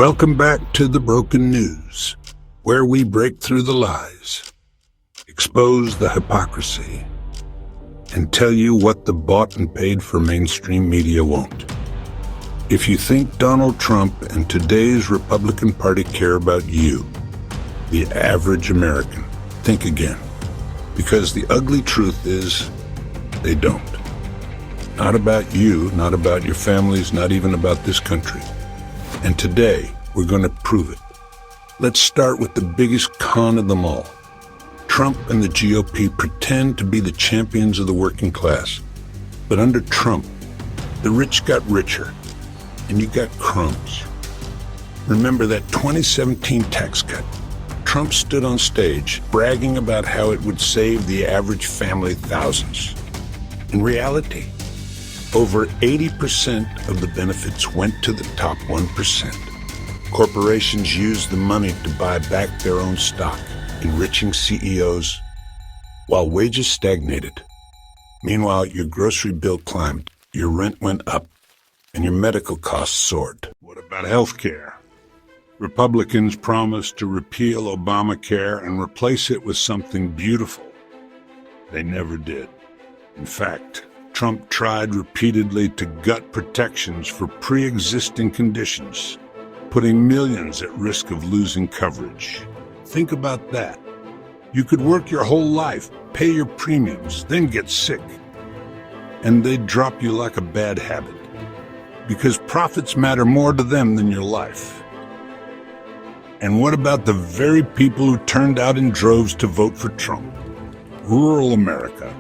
Welcome back to The Broken News, where we break through the lies, expose the hypocrisy, and tell you what the bought and paid for mainstream media won't. If you think Donald Trump and today's Republican Party care about you, the average American, think again. Because the ugly truth is, they don't. Not about you, not about your families, not even about this country. And today, we're going to prove it. Let's start with the biggest con of them all. Trump and the GOP pretend to be the champions of the working class. But under Trump, the rich got richer, and you got crumbs. Remember that 2017 tax cut? Trump stood on stage bragging about how it would save the average family thousands. In reality, over 80% of the benefits went to the top 1%. Corporations used the money to buy back their own stock, enriching CEOs, while wages stagnated. Meanwhile, your grocery bill climbed, your rent went up, and your medical costs soared. What about health care? Republicans promised to repeal Obamacare and replace it with something beautiful. They never did. In fact, Trump tried repeatedly to gut protections for pre-existing conditions, putting millions at risk of losing coverage. Think about that. You could work your whole life, pay your premiums, then get sick, and they'd drop you like a bad habit, because profits matter more to them than your life. And what about the very people who turned out in droves to vote for Trump? Rural America.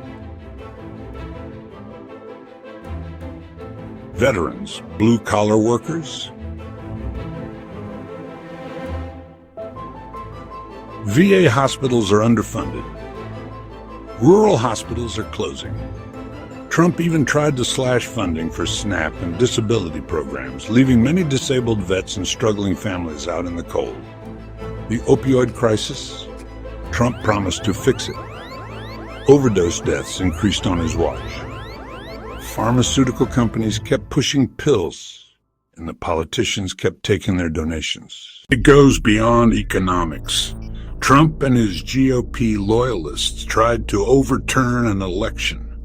Veterans, blue-collar workers. VA hospitals are underfunded. Rural hospitals are closing. Trump even tried to slash funding for SNAP and disability programs, leaving many disabled vets and struggling families out in the cold. The opioid crisis? Trump promised to fix it. Overdose deaths increased on his watch. Pharmaceutical companies kept pushing pills, and the politicians kept taking their donations. It goes beyond economics. Trump and his GOP loyalists tried to overturn an election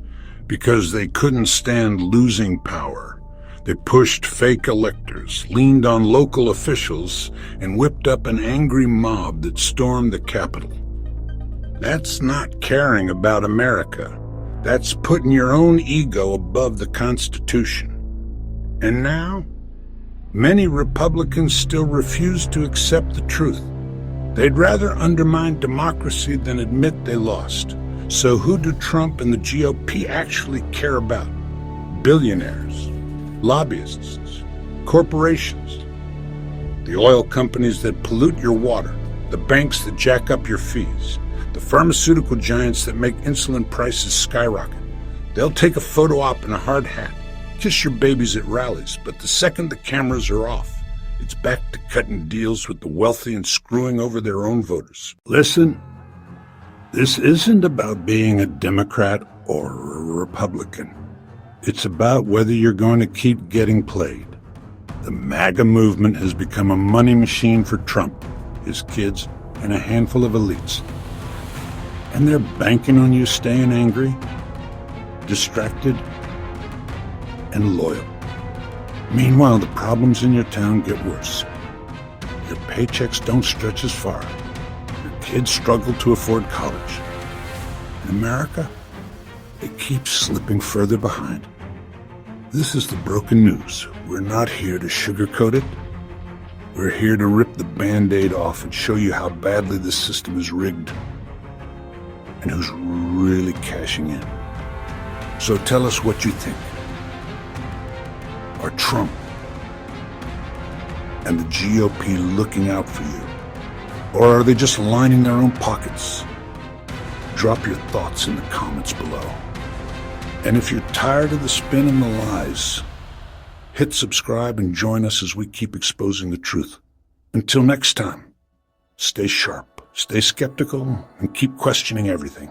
because they couldn't stand losing power. They pushed fake electors, leaned on local officials, and whipped up an angry mob that stormed the Capitol. That's not caring about America. That's putting your own ego above the Constitution. And now, many Republicans still refuse to accept the truth. They'd rather undermine democracy than admit they lost. So who do Trump and the GOP actually care about? Billionaires, lobbyists, corporations, the oil companies that pollute your water, the banks that jack up your fees, the pharmaceutical giants that make insulin prices skyrocket. They'll take a photo op in a hard hat, kiss your babies at rallies, but the second the cameras are off, it's back to cutting deals with the wealthy and screwing over their own voters. Listen, this isn't about being a Democrat or a Republican. It's about whether you're going to keep getting played. The MAGA movement has become a money machine for Trump, his kids, and a handful of elites. And they're banking on you staying angry, distracted, and loyal. Meanwhile, the problems in your town get worse. Your paychecks don't stretch as far. Your kids struggle to afford college. In America, it keeps slipping further behind. This is the broken news. We're not here to sugarcoat it. We're here to rip the Band-Aid off and show you how badly this system is rigged and who's really cashing in. So tell us what you think. Are Trump and the GOP looking out for you? Or are they just lining their own pockets? Drop your thoughts in the comments below. And if you're tired of the spin and the lies, hit subscribe and join us as we keep exposing the truth. Until next time, stay sharp, stay skeptical, and keep questioning everything.